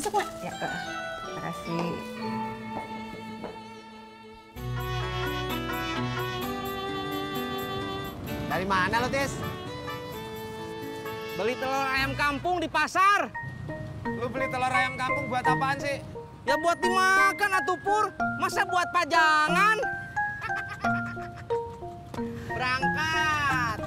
Masuk, Mak. Ya, Kak. Makasih. Dari mana lo, Tis? Beli telur ayam kampung di pasar. Lu beli telur ayam kampung buat apaan sih? Ya buat dimakan atuh Pur. Masa buat pajangan? Berangkat.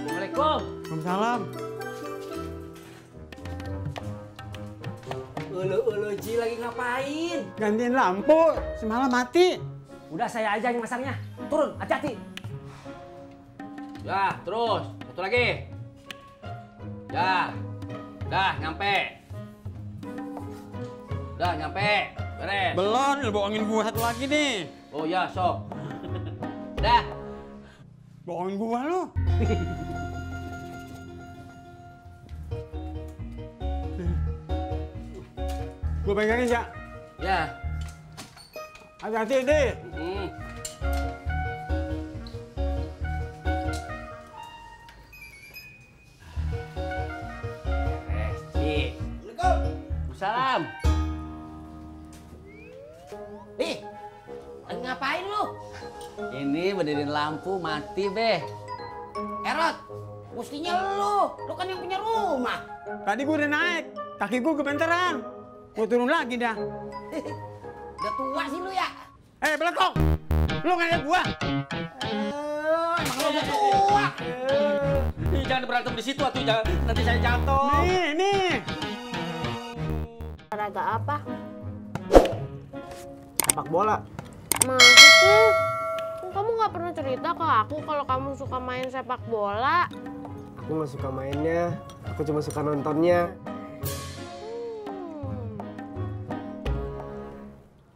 Assalamualaikum. Waalaikumsalam. Ulu Ji lagi ngapain? Gantiin lampu, semalam mati. Udah saya aja yang masangnya. Turun, hati-hati. Ya, terus. Satu lagi. Ya. Dah, nyampe. Dah, nyampe. Beres. Belum, lu bohongin gua satu lagi nih. Oh ya, sok. Dah. Bohongin gua lu. Gua pegangin ya. Ya. Hati-hati deh. Beres, Ci. Salam. Nih, lagi ngapain lu? Ini benerin lampu mati, Beh. Erot, mestinya lu kan yang punya rumah. Tadi gua udah naik, kaki gua kebenteran. Gua turun lagi dah. Udah tua sih lu ya. Belakang! Lu nggak lihat gua? Emang lu udah tua. Jangan berantem di situ atuh, jangan nanti saya jatuh. Nih. Olahraga apa? Sepak bola. Masa sih? Kamu nggak pernah cerita ke aku kalau kamu suka main sepak bola. Aku nggak suka mainnya, aku cuma suka nontonnya.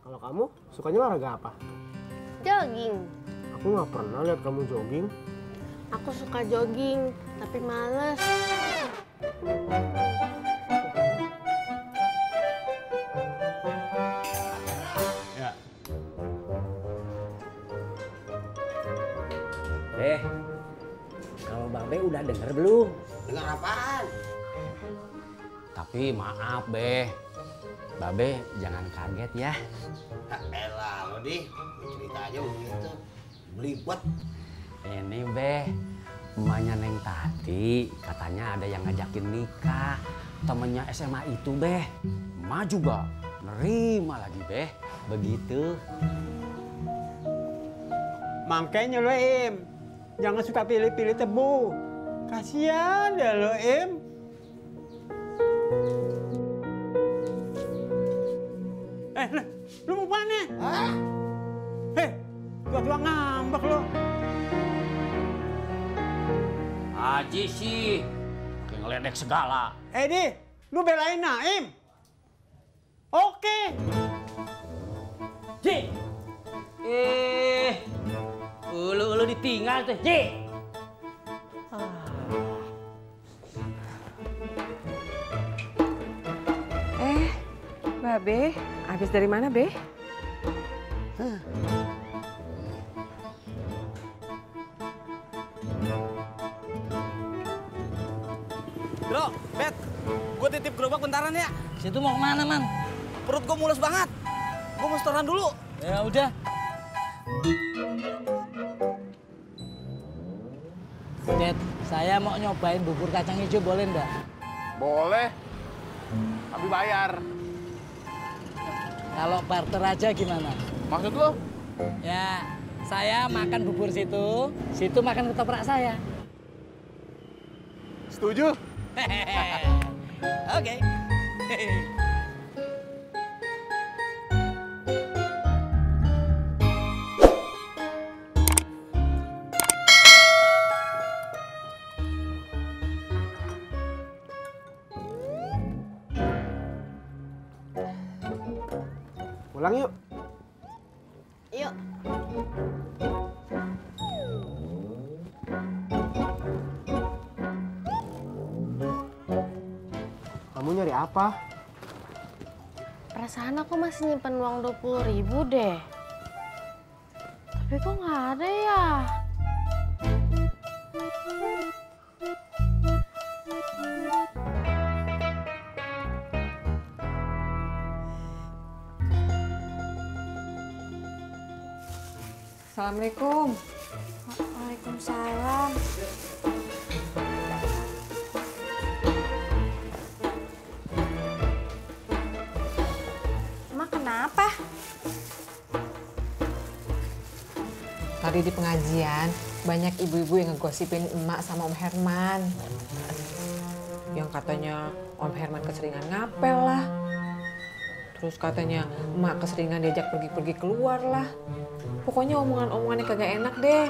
Kalau kamu sukanya olahraga apa? Jogging. Aku nggak pernah lihat kamu jogging. Aku suka jogging, tapi males. Ya. Kalau Babe udah denger belum? Dengar apaan? Tapi maaf, Beh. Babe jangan kaget ya. Elah, lo di cerita aja begitu. Belibet. Ini, Beh. Emaknya Neng Tati katanya ada yang ngajakin nikah. Temennya SMA itu, Beh. Emak juga nerima lagi, Beh. Begitu. Makanya lo, Im. Jangan suka pilih-pilih tebu. Kasihan deh lo, Im. Lu mau mana? Hah? Tua-tua ngambek lo. Haji sih. Kayak ngeledek segala. Di, lu belain Naim. Oke. Ji! Ulu ditinggal tuh, Ji. Babe, habis dari mana, Be? Bro, Bet, gue titip gerobak bentaran ya. Situ mau kemana, Man? Perut gue mules banget. Gue mau setoran dulu. Ya udah. Dad, saya mau nyobain bubur kacang hijau, boleh nggak? Boleh. Tapi bayar. Kalau barter aja gimana? Maksud lo? Ya, saya makan bubur situ, situ makan ketoprak saya. Setuju? Oke. Pulang yuk. Yuk. Kamu nyari apa? Perasaan aku masih nyimpen uang 20.000 deh. Tapi kok nggak ada ya? Assalamualaikum. Waalaikumsalam. Emak kenapa? Tadi di pengajian banyak ibu-ibu yang ngegosipin emak sama Om Herman. Yang katanya Om Herman keseringan ngapel lah. Terus katanya emak keseringan diajak pergi-pergi keluar lah. Pokoknya omongan-omongannya kagak enak deh.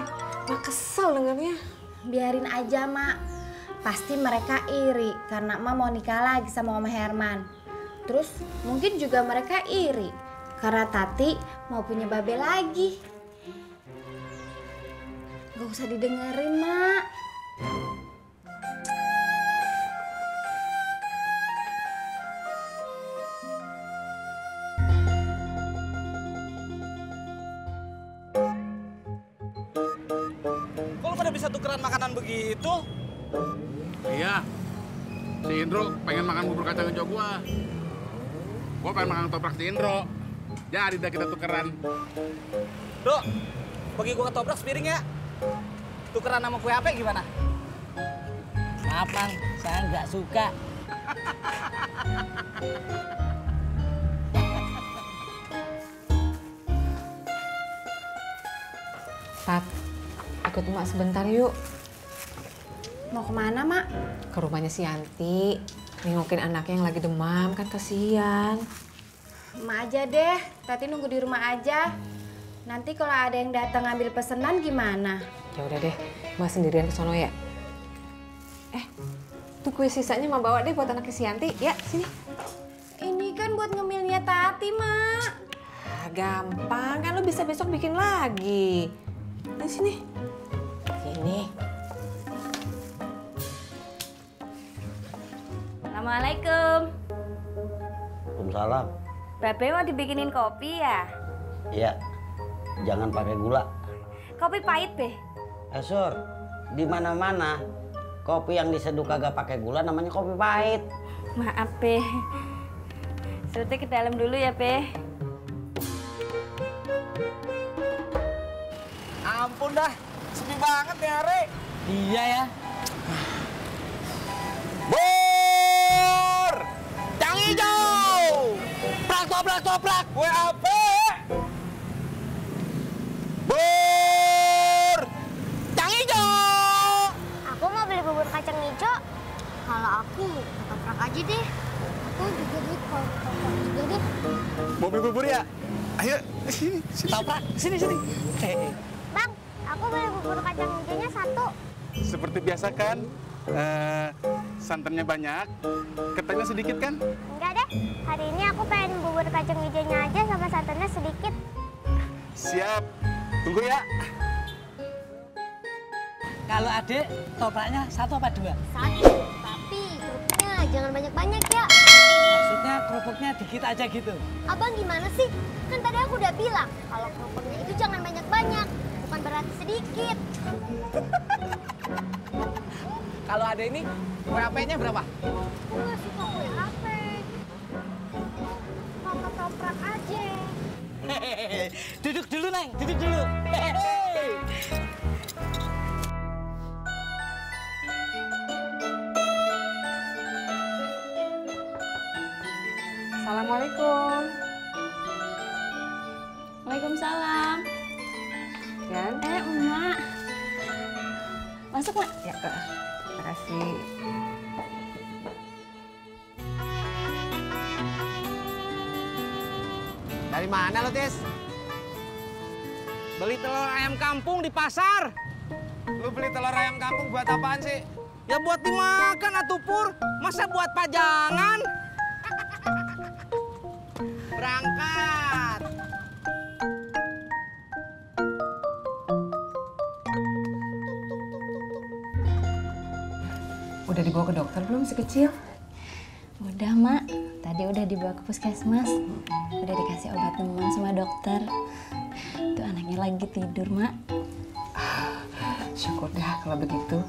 Mak kesel dengarnya. Biarin aja, Mak. Pasti mereka iri karena Mak mau nikah lagi sama Om Herman. Terus mungkin juga mereka iri karena Tati mau punya babe lagi. Gak usah didengerin, Mak. Kok lu pada bisa tukeran makanan begitu? Iya, si Indro pengen makan bubur kacang hijau gua pengen makan toprak si Indro. Jadi dah kita tukeran. Dok, bagi gua ketoprak sepiring ya. Tukeran sama kue apa gimana? Maaf, Bang, saya nggak suka. Tat, ikut emak sebentar yuk. Mau kemana, Mak? Ke rumahnya si Yanti. Nengokin anaknya yang lagi demam, kan kasihan. Emak aja deh. Tati nunggu di rumah aja. Nanti kalau ada yang datang ngambil pesanan gimana? Ya udah deh, emak sendirian ke sono ya. Tuh kue sisanya emak bawa deh buat anaknya si Yanti. Ya, sini. Ini kan buat ngemilnya Tati, Mak. Ah, gampang, kan lo bisa besok bikin lagi. Di sini. Sini. Assalamualaikum. Waalaikumsalam. Babe mau dibikinin kopi ya? Iya, jangan pakai gula. Kopi pahit, Be. Sur, di mana-mana kopi yang diseduh kagak pakai gula namanya kopi pahit. Maaf, Be. Surti ke dalam dulu ya, Be. Ampun dah, sepi banget nih hari. Iya ya. Bur! Yang hijau! Toprak! Kue apa? Bur! Yang hijau! Aku mau beli bubur kacang hijau. Kalau aku ketoprak aja deh. Aku juga deh, kalau ketoprak juga deh. Mau beli bubur ya? Ayo, sini. Toprak, sini. Bang, aku beli bubur kacang hijaunya 1. Seperti biasa kan? Santannya banyak, ketannya sedikit kan? Enggak deh, hari ini aku pengen bubur kacang hijaunya aja sama santannya sedikit. Siap, tunggu ya. Kalau adek, topraknya 1 apa 2? 1, tapi kerupuknya jangan banyak-banyak ya. Maksudnya kerupuknya dikit aja gitu. Abang gimana sih? Kan tadi aku udah bilang kalau kerupuknya itu jangan banyak-banyak, bukan berarti sedikit. Kalau ada ini, kue AP-nya berapa? Aku nggak suka kue apa. Mau ketoprak aja. Duduk dulu, Neng. Duduk dulu. Hehehe. Assalamualaikum. Waalaikumsalam. Yan? Emak. Masuk, Mak. Ya, Kak. Makasih. Dari mana lo, Tis? Beli telur ayam kampung di pasar. Lu beli telur ayam kampung buat apaan sih? Ya buat dimakan atuh Pur. Masa buat pajangan? Berangkat. Udah dibawa ke dokter belum si kecil? Udah, Mak. Tadi Tadi udah dibawa ke puskesmas. Udah dikasih obat demam sama dokter. Tuh anaknya lagi tidur, Mak. Syukur dah kalau begitu.